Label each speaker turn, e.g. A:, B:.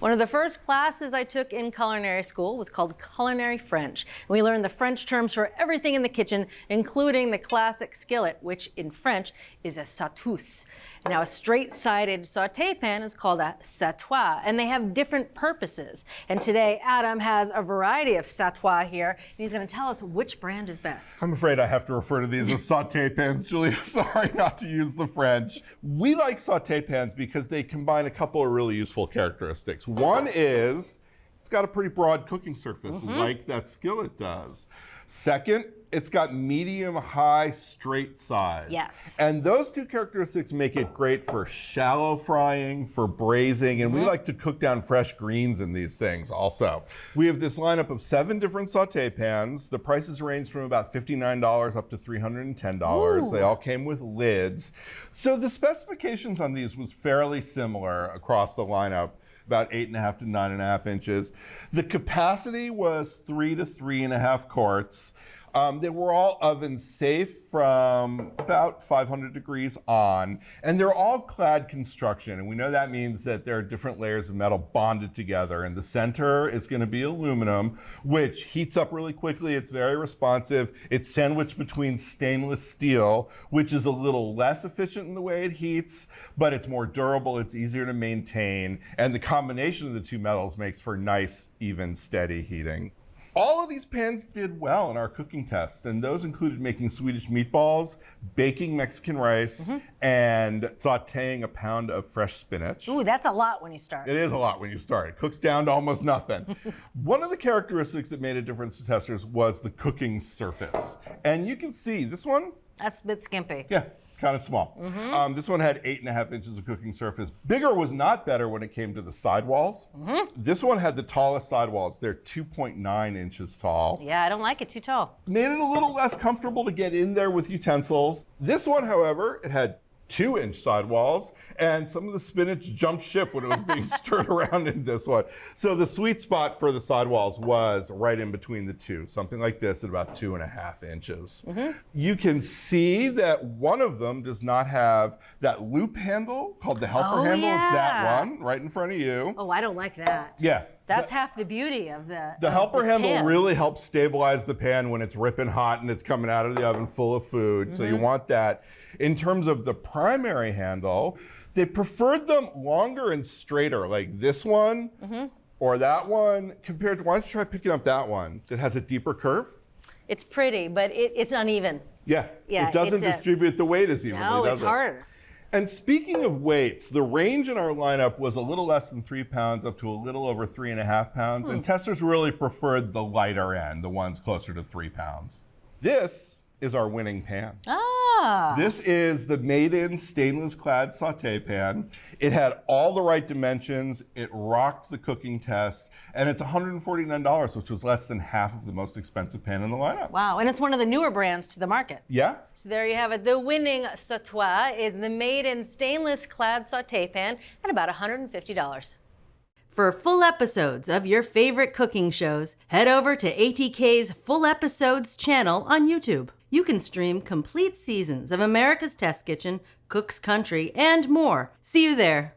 A: One of the first classes I took in culinary school was called Culinary French. We learned the French terms for everything in the kitchen, including the classic skillet, which in French is a sauteuse. Now, a straight-sided sauté pan is called a sautoir, and they have different purposes. And today, Adam has a variety of sautoirs here, and he's going to tell us which brand is best.
B: I'm afraid I have to refer to these as sauté pans, Julia. Sorry not to use the French. We like sauté pans because they combine a couple of really useful characteristics. One is it's got a pretty broad cooking surface, like that skillet does. Second, it's got medium-high straight sides.
A: Yes.
B: And those two characteristics make it great for shallow frying, for braising, and we like to cook down fresh greens in these things also. We have this lineup of 7 different sauté pans. The prices range from about $59 up to $310.
A: Ooh.
B: They all came with lids. So the specifications on these was fairly similar across the lineup. About 8.5 to 9.5 inches. The capacity was 3 to 3.5 quarts. They were all oven safe from about 500 degrees on, and they're all clad construction. And we know that means that there are different layers of metal bonded together. And the center is going to be aluminum, which heats up really quickly. It's very responsive. It's sandwiched between stainless steel, which is a little less efficient in the way it heats, but it's more durable. It's easier to maintain. And the combination of the two metals makes for nice, even, steady heating. All of these pans did well in our cooking tests, and those included making Swedish meatballs, baking Mexican rice, and sautéing a pound of fresh spinach.
A: Ooh, that's a lot when you start.
B: It is a lot when you start. It cooks down to almost nothing. One of the characteristics that made a difference to testers was the cooking surface. And you can see this one.
A: That's a bit skimpy.
B: Yeah. Kind of small. This one had 8.5 inches of cooking surface. Bigger was not better when it came to the sidewalls. This one had the tallest sidewalls. They're 2.9 inches tall.
A: Yeah, I don't like it too tall.
B: Made it a little less comfortable to get in there with utensils. This one, however, it had 2-inch sidewalls, and some of the spinach jumped ship when it was being stirred around in this one. So the sweet spot for the sidewalls was right in between the two, something like this at about 2.5 inches. You can see that one of them does not have that loop handle called the helper handle.
A: Yeah.
B: It's that one right in front of you.
A: Oh, I don't like that.
B: Yeah.
A: That's half the beauty of
B: The helper handle
A: pan.
B: really helps stabilize the pan when it's ripping hot and it's coming out of the oven full of food. So you want that. In terms of the primary handle, they preferred them longer and straighter, like this one or that one, compared to, why don't you try picking up that one that has a deeper curve?
A: It's pretty, but it's uneven.
B: Yeah, it doesn't distribute the weight as evenly,
A: No,
B: does
A: it's
B: it?
A: harder.
B: And speaking of weights, the range in our lineup was a little less than 3 pounds up to a little over 3.5 pounds. And testers really preferred the lighter end, the ones closer to 3 pounds. This is our winning pan.
A: Ah.
B: This is the made-in stainless clad sauté pan. It had all the right dimensions. It rocked the cooking test. And it's $149, which was less than half of the most expensive pan in the lineup.
A: Wow, and it's one of the newer brands to the market.
B: Yeah.
A: So there you have it. The winning sautoir is the made-in stainless clad sauté pan at about $150. For full episodes of your favorite cooking shows, head over to ATK's Full Episodes channel on YouTube. You can stream complete seasons of America's Test Kitchen, Cook's Country, and more. See you there.